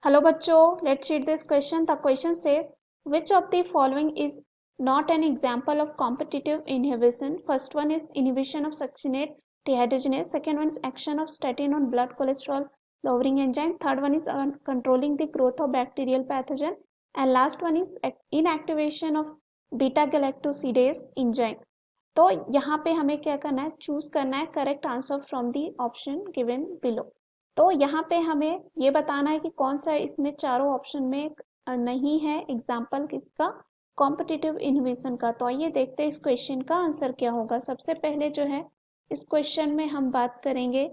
Hello बच्चों, let's read this question. The question says, which of the following is not an example of competitive inhibition? First one is inhibition of succinate dehydrogenase. Second one is action of statin on blood cholesterol lowering enzyme. Third one is controlling the growth of bacterial pathogen. And last one is inactivation of beta galactosidase enzyme. तो यहाँ पे हमें क्या करना है, choose करना है correct answer from the option given below. तो यहाँ पे हमें ये बताना है कि कौन सा इसमें चारों ऑप्शन में नहीं है एग्जाम्पल किसका, कॉम्पिटिटिव इनहिबिशन का। तो आइए देखते हैं इस क्वेश्चन का आंसर क्या होगा। सबसे पहले जो है इस क्वेश्चन में हम बात करेंगे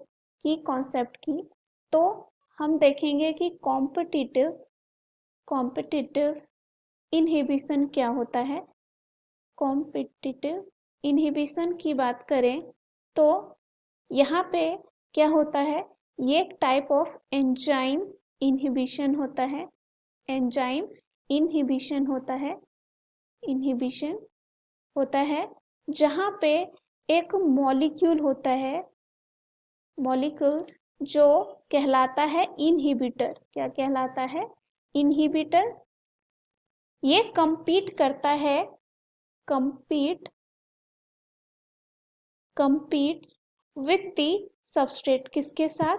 कि कॉन्सेप्ट की। तो हम देखेंगे कि कॉम्पिटिटिव इनहिबिशन क्या होता है। कॉम्पिटिटिव इनहिबिशन की बात करें तो यहाँ पे क्या होता है, ये एक टाइप ऑफ एंजाइम इनहिबिशन होता है। एंजाइम इनहिबिशन होता है जहाँ पे एक मॉलिक्यूल होता है, मॉलिक्यूल जो कहलाता है इनहिबिटर। क्या कहलाता है? इनहिबिटर। ये कंपीट करता है, competes with the substrate। किसके साथ?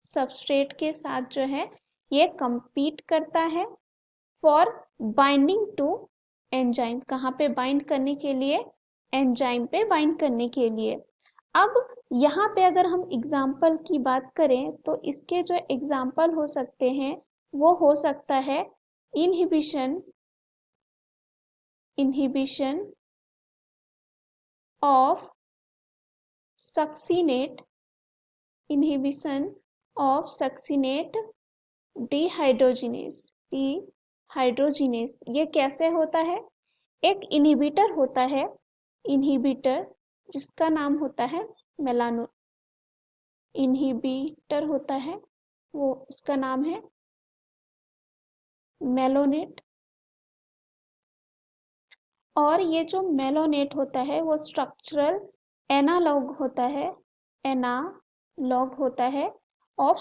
सबस्ट्रेट के साथ जो है ये compete करता है for binding to एंजाइम। कहाँ पे बाइंड करने के लिए? एंजाइम पे बाइंड करने के लिए। अब यहाँ पे अगर हम एग्जाम्पल की बात करें तो इसके जो एग्जाम्पल हो सकते हैं वो हो सकता है inhibition of succinate, inhibition of succinate dehydrogenase। ये कैसे होता है? एक इनहिबिटर होता है, इनहिबिटर जिसका नाम होता है इनहिबिटर होता है, वो उसका नाम है मेलोनेट। और ये जो मेलोनेट होता है वो स्ट्रक्चरल एनालॉग होता है ऑफ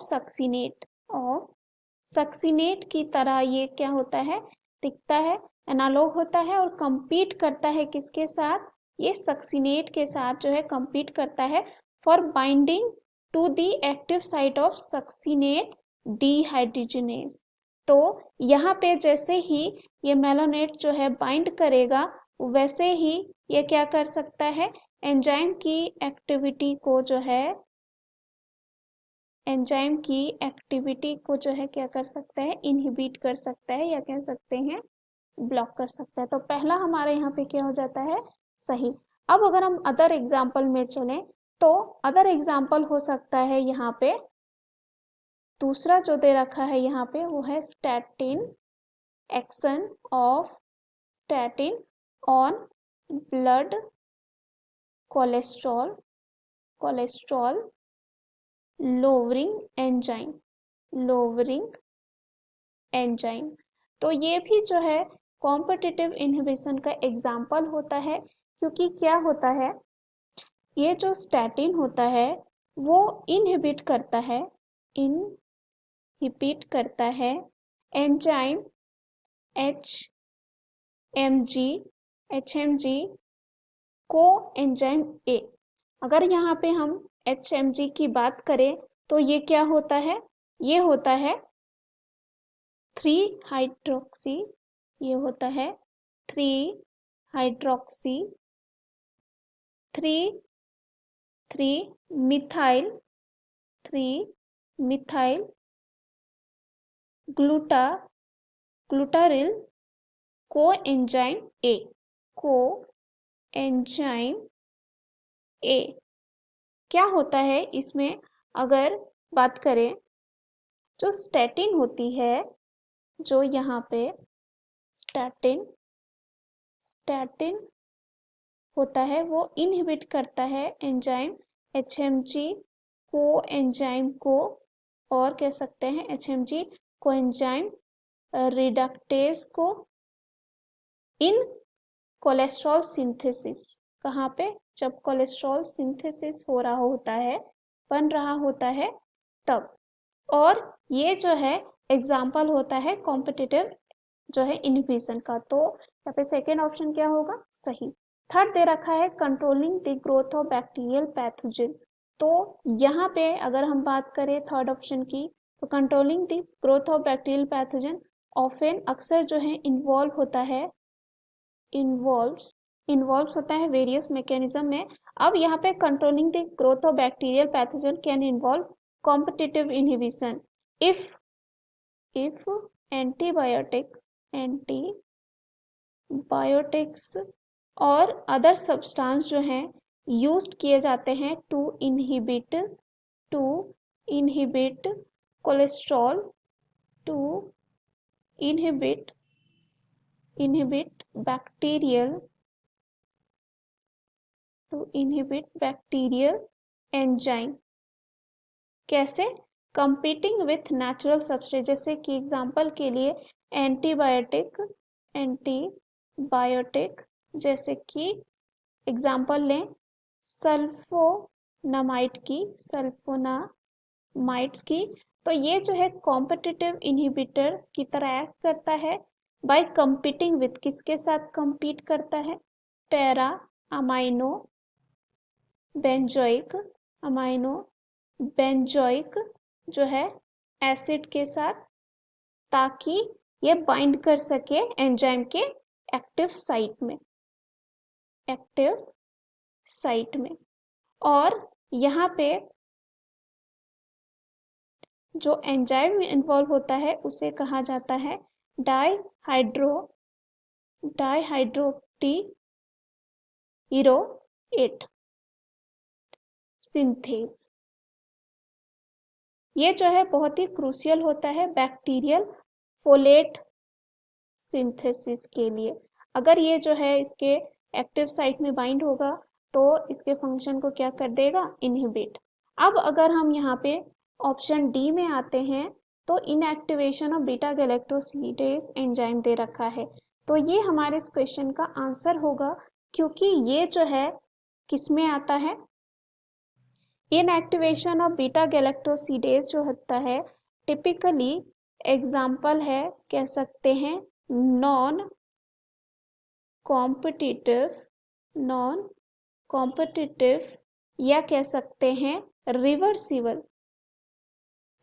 सक्सिनेट की तरह ये क्या होता है, दिखता है, एनालॉग होता है और कंपीट करता है किसके साथ? ये सक्सिनेट के साथ जो है कंपीट करता है for binding to the active site of succinate dehydrogenase. तो यहाँ पे जैसे ही ये मेलोनेट जो है बाइंड करेगा वैसे ही ये क्या कर सकता है, एंजाइम की एक्टिविटी को जो है क्या कर सकता है, इनहिबिट कर सकता है या कह सकते हैं ब्लॉक कर सकता है। तो पहला हमारे यहाँ पे क्या हो जाता है, सही। अब अगर हम अदर एग्जाम्पल में चलें तो अदर एग्जाम्पल हो सकता है यहाँ पे दूसरा जो दे रखा है यहाँ पे वो है statin, action of statin on blood cholesterol lowering enzyme. तो ये भी जो है कॉम्पिटिटिव इनहिबिशन का एग्जाम्पल होता है, क्योंकि क्या होता है, ये जो स्टैटिन होता है वो इनहिबिट करता है एंजाइम HMG को एंजाइम ए। अगर यहाँ पे हम HMG की बात करें तो ये क्या होता है, ये होता है 3-हाइड्रोक्सी, ये होता है 3-हाइड्रोक्सी 3-मिथाइल ग्लूटारिल को एंजाइम ए। क्या होता है इसमें, अगर बात करें जो स्टैटिन होती है, जो यहाँ पे स्टैटिन होता है वो इनहिबिट करता है एंजाइम HMG को एंजाइम को, और कह सकते हैं HMG को एंजाइम रिडक्टेज को इन कोलेस्ट्रॉल सिंथेसिस। कहाँ पे? जब कोलेस्ट्रॉल सिंथेसिस हो रहा होता है, बन रहा होता है तब। और ये जो है एग्जाम्पल होता है कॉम्पिटिटिव जो है इनहिबिशन का। तो यहाँ पे सेकेंड ऑप्शन क्या होगा, सही। थर्ड दे रखा है controlling the growth of bacterial pathogen. तो यहाँ पे अगर हम बात करें थर्ड ऑप्शन की, तो controlling the growth of bacterial pathogen often अक्सर जो है इन्वॉल्व होता है वेरियस मैकेनिज्म में। अब यहाँ पे controlling the growth of bacterial pathogen can involve competitive inhibition if antibiotics और अदर सब्सटेंस जो हैं यूज्ड किए जाते हैं to inhibit cholesterol, to inhibit bacterial enzyme. कैसे, कंपीटिंग विथ नेचुरल सब्सटेंस, जैसे कि एग्जांपल के लिए एंटीबायोटिक जैसे कि एग्जांपल लें सल्फोनामाइड्स की। तो ये जो है कॉम्पिटिटिव इनहिबिटर की तरह एक्ट करता है बाय कंपीटिंग विथ, किसके साथ कंपीट करता है, पैरा बेंजोइक जो है एसिड के साथ, ताकि ये बाइंड कर सके एंजाइम के एक्टिव साइट में। और यहाँ पे जो एंजाइम इन्वॉल्व होता है उसे कहा जाता है डाइहाइड्रोक्सीएरोएट सिंथेज। ये जो है बहुत ही क्रूशियल होता है बैक्टीरियल फोलेट सिंथेसिस के लिए। अगर ये जो है इसके एक्टिव साइट में बाइंड होगा तो इसके फंक्शन को क्या कर देगा, इनहिबिट। अब अगर हम यहाँ पे ऑप्शन डी में आते हैं तो inactivation of beta galactosidase enzyme दे रखा है। तो ये हमारे इस क्वेश्चन का आंसर होगा, क्योंकि ये जो है किस में आता है, इनएक्टिवेशन ऑफ बीटा गैलेक्टोसिडेज जो होता है टिपिकली एग्जाम्पल है, कह सकते हैं नॉन कॉम्पिटिटिव या कह सकते हैं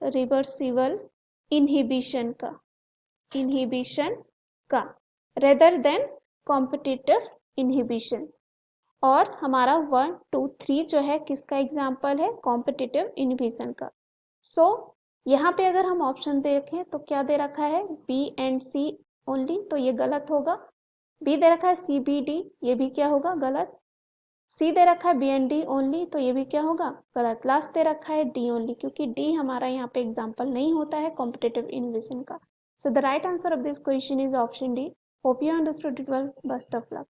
रिवर्सिबल इनहिबिशन का रेदर देन कॉम्पिटिटिव इनहिबिशन। और हमारा 1, 2, 3 जो है किसका एग्जाम्पल है, कॉम्पिटिटिव इनहिबिशन का। सो यहाँ पे अगर हम ऑप्शन देखें तो क्या दे रखा है, बी एंड सी ओनली, तो ये गलत होगा। बी दे रखा है सी बी डी, ये भी क्या होगा, गलत। सी दे रखा है बी एंड डी ओनली, तो ये भी क्या होगा, गलत। लास्ट दे रखा है डी ओनली, क्योंकि डी हमारा यहाँ पे एग्जाम्पल नहीं होता है कॉम्पिटिटिव इनहिबिशन का। So the right answer of this question is option D. Hope you understood it well, best of luck.